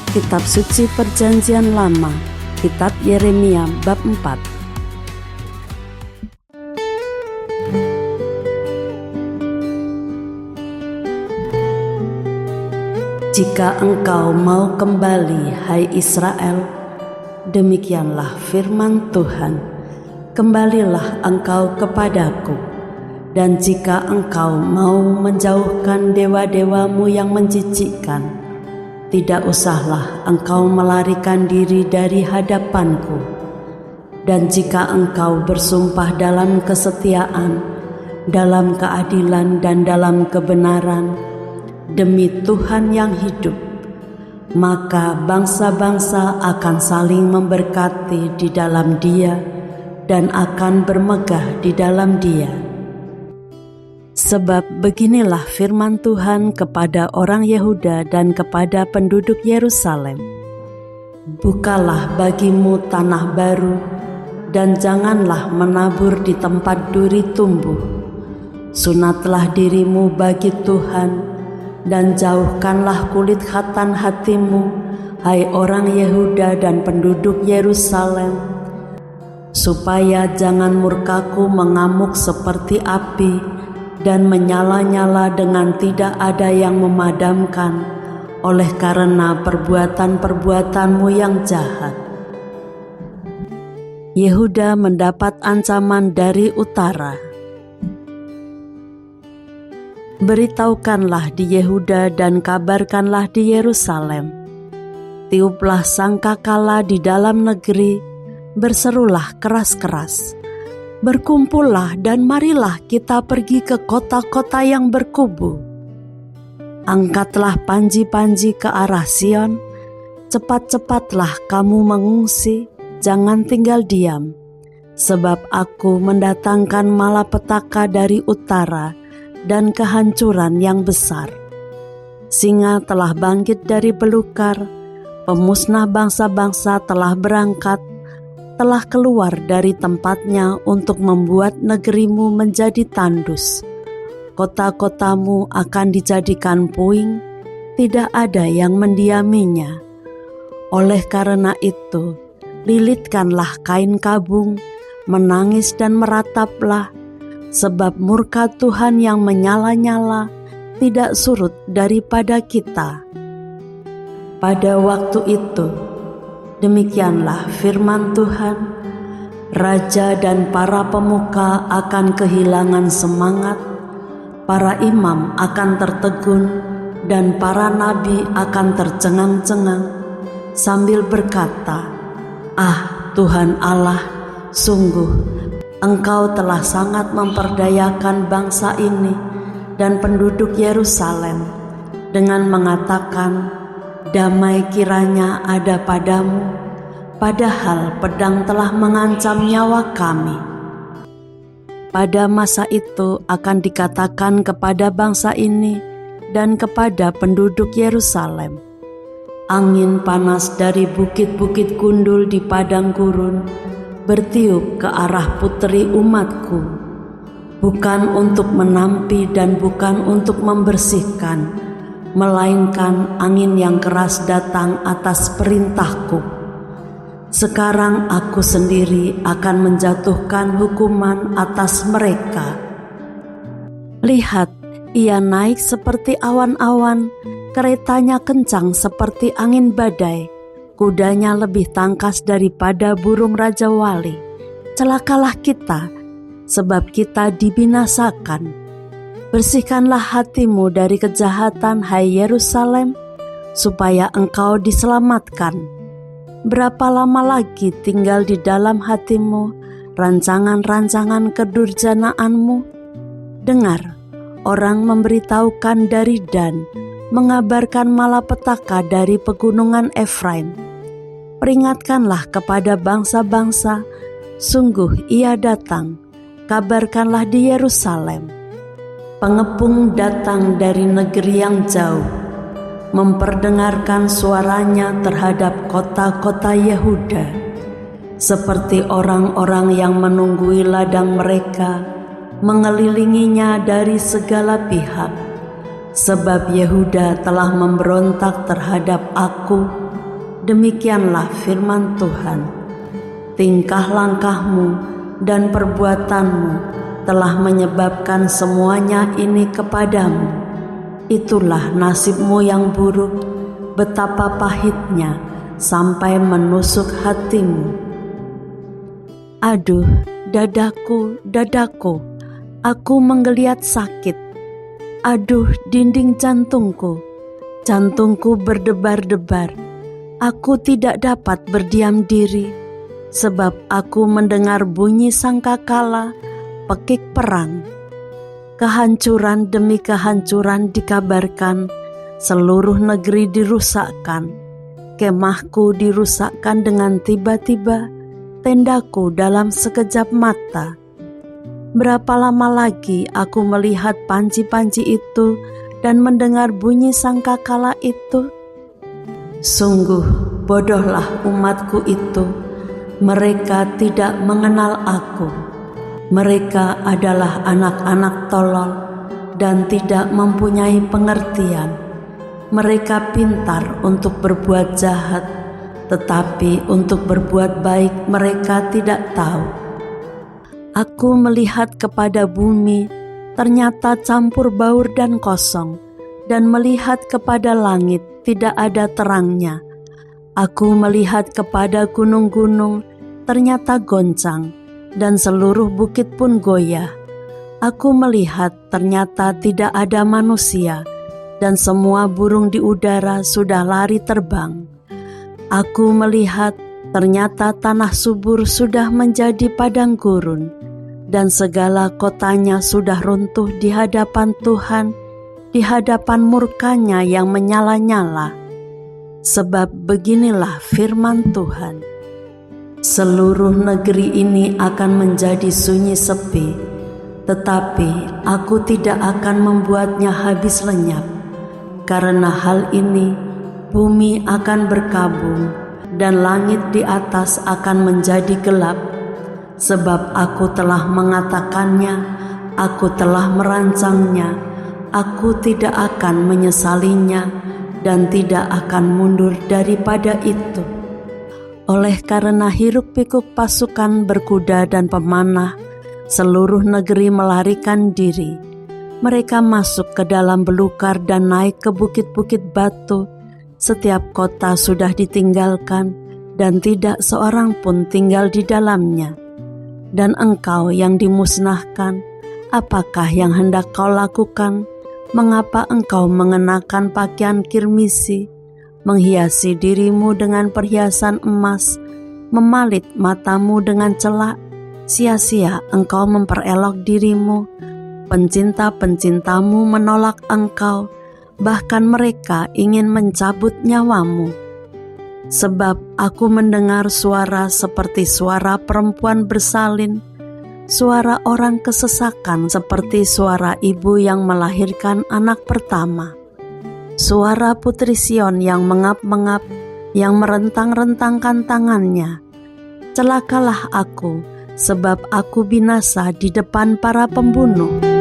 Kitab Suci Perjanjian Lama, Kitab Yeremia bab 4. Jika engkau mau kembali, hai Israel, demikianlah firman Tuhan, kembalilah engkau kepadaku. Dan jika engkau mau menjauhkan dewa-dewamu yang menjijikkan, tidak usahlah engkau melarikan diri dari hadapanku. Dan jika engkau bersumpah dalam kesetiaan, dalam keadilan dan dalam kebenaran, demi Tuhan yang hidup, maka bangsa-bangsa akan saling memberkati di dalam Dia dan akan bermegah di dalam Dia. Sebab beginilah firman Tuhan kepada orang Yehuda dan kepada penduduk Yerusalem. Bukalah bagimu tanah baru, dan janganlah menabur di tempat duri tumbuh. Sunatlah dirimu bagi Tuhan, dan jauhkanlah kulit khatan hatimu, hai orang Yehuda dan penduduk Yerusalem, supaya jangan murkaku mengamuk seperti api dan menyala-nyala dengan tidak ada yang memadamkan, oleh karena perbuatan-perbuatanmu yang jahat. Yehuda mendapat ancaman dari utara. Beritahukanlah di Yehuda dan kabarkanlah di Yerusalem. Tiuplah sangkakala di dalam negeri, berserulah keras-keras. Berkumpullah dan marilah kita pergi ke kota-kota yang berkubu. Angkatlah panji-panji ke arah Sion, cepat-cepatlah kamu mengungsi, jangan tinggal diam. Sebab aku mendatangkan malapetaka dari utara dan kehancuran yang besar. Singa telah bangkit dari belukar, pemusnah bangsa-bangsa telah berangkat, telah keluar dari tempatnya untuk membuat negerimu menjadi tandus. Kota-kotamu akan dijadikan puing, tidak ada yang mendiaminya. Oleh karena itu, lilitkanlah kain kabung, menangis dan merataplah, sebab murka Tuhan yang menyala-nyala tidak surut daripada kita. Pada waktu itu, demikianlah firman Tuhan, raja dan para pemuka akan kehilangan semangat, para imam akan tertegun, dan para nabi akan tercengang-cengang, sambil berkata, "Ah Tuhan Allah, sungguh Engkau telah sangat memperdayakan bangsa ini dan penduduk Yerusalem dengan mengatakan, damai kiranya ada padamu, padahal pedang telah mengancam nyawa kami." Pada masa itu akan dikatakan kepada bangsa ini dan kepada penduduk Yerusalem, angin panas dari bukit-bukit gundul di padang gurun bertiup ke arah puteri umatku, bukan untuk menampi dan bukan untuk membersihkan, melainkan angin yang keras datang atas perintahku. Sekarang aku sendiri akan menjatuhkan hukuman atas mereka. Lihat, ia naik seperti awan-awan, keretanya kencang seperti angin badai, kudanya lebih tangkas daripada burung raja wali. Celakalah kita, sebab kita dibinasakan. Bersihkanlah hatimu dari kejahatan, hai Yerusalem, supaya engkau diselamatkan. Berapa lama lagi tinggal di dalam hatimu rancangan-rancangan kedurjanaanmu? Dengar, orang memberitahukan dari Dan, mengabarkan malapetaka dari pegunungan Efraim. Peringatkanlah kepada bangsa-bangsa, sungguh ia datang, kabarkanlah di Yerusalem. Pengepung datang dari negeri yang jauh, memperdengarkan suaranya terhadap kota-kota Yehuda, seperti orang-orang yang menunggui ladang mereka, mengelilinginya dari segala pihak. Sebab Yehuda telah memberontak terhadap aku, demikianlah firman Tuhan. Tingkah langkahmu dan perbuatanmu telah menyebabkan semuanya ini kepadamu. Itulah nasibmu yang buruk, betapa pahitnya sampai menusuk hatimu. Aduh, dadaku, dadaku, aku menggeliat sakit. Aduh, dinding jantungku, jantungku berdebar-debar. Aku tidak dapat berdiam diri, sebab aku mendengar bunyi sangkakala, pekik perang. Kehancuran demi kehancuran dikabarkan, seluruh negeri dirusakkan. Kemahku dirusakkan dengan tiba-tiba, tendaku dalam sekejap mata. Berapa lama lagi aku melihat panci-panci itu dan mendengar bunyi sangkakala itu? Sungguh bodohlah umatku itu, mereka tidak mengenal aku. Mereka adalah anak-anak tolol dan tidak mempunyai pengertian. Mereka pintar untuk berbuat jahat, tetapi untuk berbuat baik mereka tidak tahu. Aku melihat kepada bumi, ternyata campur baur dan kosong, dan melihat kepada langit, tidak ada terangnya. Aku melihat kepada gunung-gunung, ternyata goncang, dan seluruh bukit pun goyah. Aku melihat ternyata tidak ada manusia, dan semua burung di udara sudah lari terbang. Aku melihat ternyata tanah subur sudah menjadi padang gurun, dan segala kotanya sudah runtuh di hadapan Tuhan, di hadapan murkanya yang menyala-nyala. Sebab beginilah firman Tuhan. Seluruh negeri ini akan menjadi sunyi sepi, tetapi aku tidak akan membuatnya habis lenyap. Karena hal ini, bumi akan berkabung dan langit di atas akan menjadi gelap. Sebab aku telah mengatakannya, aku telah merancangnya, aku tidak akan menyesalinya dan tidak akan mundur daripada itu. Oleh karena hiruk-pikuk pasukan berkuda dan pemanah, seluruh negeri melarikan diri. Mereka masuk ke dalam belukar dan naik ke bukit-bukit batu. Setiap kota sudah ditinggalkan dan tidak seorang pun tinggal di dalamnya. Dan engkau yang dimusnahkan, apakah yang hendak kau lakukan? Mengapa engkau mengenakan pakaian kirmisi, menghiasi dirimu dengan perhiasan emas, memalit matamu dengan celak? Sia-sia engkau memperelok dirimu, pencinta-pencintamu menolak engkau, bahkan mereka ingin mencabut nyawamu. Sebab aku mendengar suara seperti suara perempuan bersalin, suara orang kesesakan seperti suara ibu yang melahirkan anak pertama. Suara Putri Sion yang mengap-mengap, yang merentang-rentangkan tangannya. Celakalah aku, sebab aku binasa di depan para pembunuh.